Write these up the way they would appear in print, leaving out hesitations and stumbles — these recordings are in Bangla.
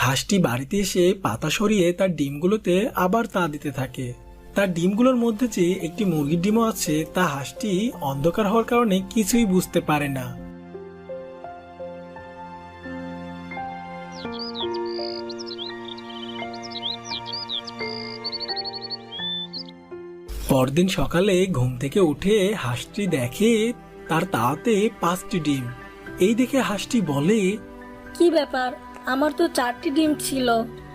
হাঁসটি বাড়িতে এসে পাতা সরিয়ে তার ডিমগুলোতে আবার তা দিতে থাকে। তার ডিমগুলোর মধ্যে যে একটি মুরগির ডিমও আছে তা হাঁসটি অন্ধকার হওয়ার কারণে কিছুই বুঝতে পারে না। পরদিন সকালে ঘুম থেকে উঠে হাঁসটি দেখে তার তাওয়াতে 5টি ডিম। এই দেখে হাঁসটি বলে, কি ব্যাপার, আমার তো 4টি ডিম ছিল,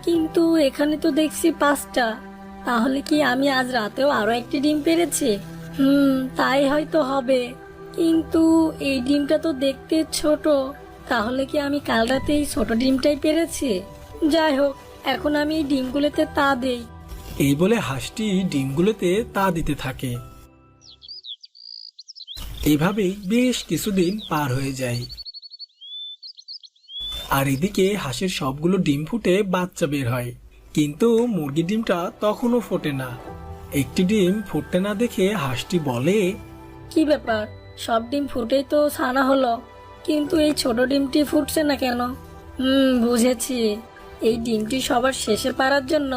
কিন্তু এখানে তো দেখছি 5টা। তাহলে কি আমি আজ রাতেও আরো একটি ডিম পেরেছি? তাই হয়তো হবে, কিন্তু এই ডিমটা তো দেখতে ছোট। তাহলে কি আমি কাল রাতে এই ছোট ডিমটাই পেরেছি? যাই হোক, এখন আমি এই ডিমগুলোতে তা দেই। এই বলে হাঁসটি ডিমগুলোতে তা দিতে থাকে। এভাবেই বেশ কিছুদিন পার হয়ে যায়। আর এদিকে হাঁসের সবগুলো ডিম ফুটে বাচ্চা বের হয়, কিন্তু মুরগির ডিমটা তখনও ফোটে না। একটি ডিম ফুটতে না দেখে হাঁসটি বলে, কি ব্যাপার, সব ডিম ফুটেই তো ছানা হলো, কিন্তু এই ছোট ডিমটি ফুটছে না কেন? বুঝেছি, এই ডিমটি সবার শেষে পারার জন্য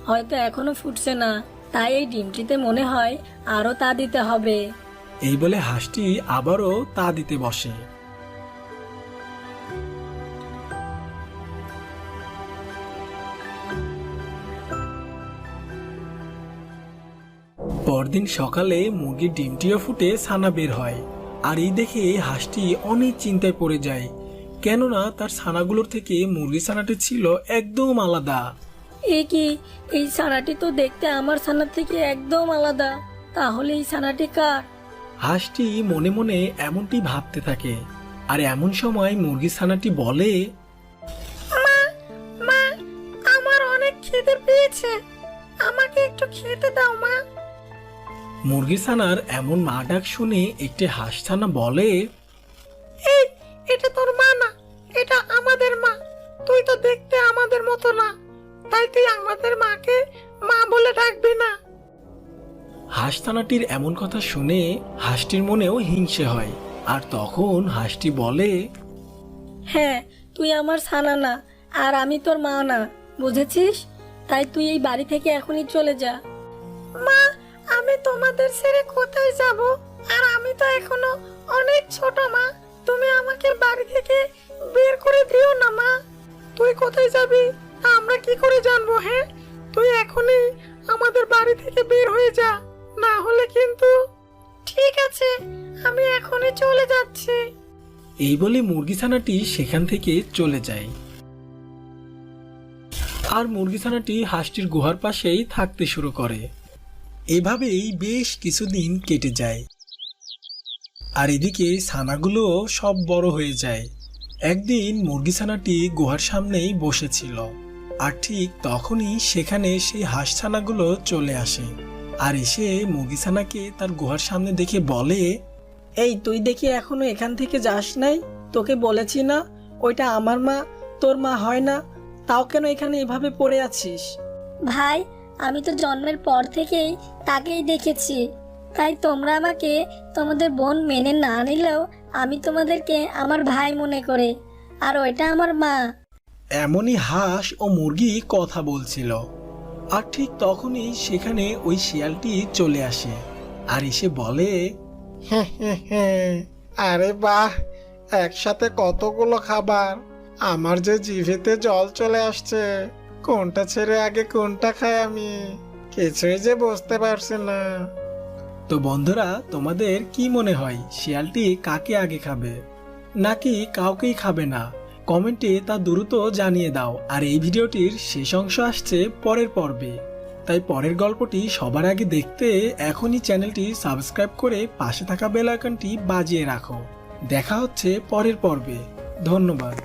হয়তো এখনো ফুটছে না, তাই এই ডিমটিতে মনে হয় আরো তা দিতে হবে। এই বলে হাঁসটি আবারও তা দিতে বসে। পরদিন সকালে মুরগির ডিমটিও ফুটে ছানা বের হয়। আর এই দেখে হাঁসটি অনেক চিন্তায় পড়ে যায়, কেননা তার ছানাগুলোর থেকে মুরগি ছানাটি ছিল একদম আলাদা। এ কি, এই ছানাটি তো দেখতে আমার ছানার থেকে একদম আলাদা, তাহলে এই ছানাটি কার? হাঁসটি মনে মনে এমনটি ভাবতে থাকে। আর এমন সময় মুরগি ছানাটি বলে, মা, আমার অনেক খিদে পেয়েছে, আমাকে একটু খেতে দাও মা। মুরগি ছানার এমন মা ডাক শুনে একটি হাঁস ছানা বলে, এটা তোর মা না, এটা আমাদের মা। তুই তো দেখতে আমাদের মতো না, তাই তুই আমাদের মাকে মা বলে ডাকবি না। হাঁস ছানাটির এমন কথা শুনে হাঁসটির মনেও হিংসে হয়। আর তখন হাঁসটি বলে, হ্যাঁ, তুই আমার ছানা না, আর আমি তোর মা না, বুঝেছিস? তাই তুই এই বাড়ি থেকে এখনই চলে যা। মা, আমি তোমাদের ছেড়ে কোথায় যাব? আর আমি তো এখনো অনেক ছোট মা, তুমি আমাকে বাড়ি থেকে বের করে দিও না মা। তুই কোথায় যাবি আমরা কি করে জানবো? হ্যাঁ, তুই এখনই আমাদের বাড়ি থেকে বের হয়ে যা, না হলে কিন্তু। ঠিক আছে, আমি এখনই চলে যাচ্ছি। এই বলে মুরগি ছানাটি সেখান থেকে চলে যায়। আর মুরগি ছানাটি হাঁসটির গুহার পাশেই থাকতে শুরু করে। এভাবেই বেশ কিছুদিন কেটে যায়। আর এদিকে ছানাগুলো সব বড় হয়ে যায়। একদিন মুরগি ছানাটি গুহার সামনেই বসেছিল, আর ঠিক তখনই সেখানে সেই হাঁস ছানাগুলো চলে আসে। আর এসে মুরগি ছানাকে তার গুহার সামনে দেখে বলে, এই তুই দেখি এখনো এখান থেকে যাস নাই? তোকে বলেছি না ওইটা আমার মা, তোর মা হয় না, তাও কেন এখানে এভাবে পড়ে আছিস? ভাই, আমি তো জন্মের পর থেকেই তাকেই দেখেছি, তাই তোমরা আমাকে তোমাদের বোন মেনে না নিলেও আমি তোমাদেরকে আমার ভাই মনে করে, আর ওইটা আমার মা। এমনই হাঁস ও মুরগি কথা বলছিল। আর ঠিক তখনই সেখানে ওই শিয়ালটি চলে আসে। আর এসে বলে, আরে বাহ, একসাথে কতগুলো খাবার! আমার যে জিভেতে জল চলে আসছে, কোনটা ছেড়ে আগে কোনটা খাই আমি কিছুই যে বুঝতে পারছি না। তো বন্ধুরা, তোমাদের কি মনে হয় শিয়ালটি কাকে আগে খাবে, নাকি কাউকেই খাবে না? কমেন্টে তা দ্রুত জানিয়ে দাও। আর এই ভিডিওটির শেষ অংশ আসছে পরের পর্বে, তাই পরের গল্পটি সবার আগে দেখতে এখনই চ্যানেলটি সাবস্ক্রাইব করে পাশে থাকা বেল আইকনটি বাজিয়ে রাখো। দেখা হচ্ছে পরের পর্বে। ধন্যবাদ।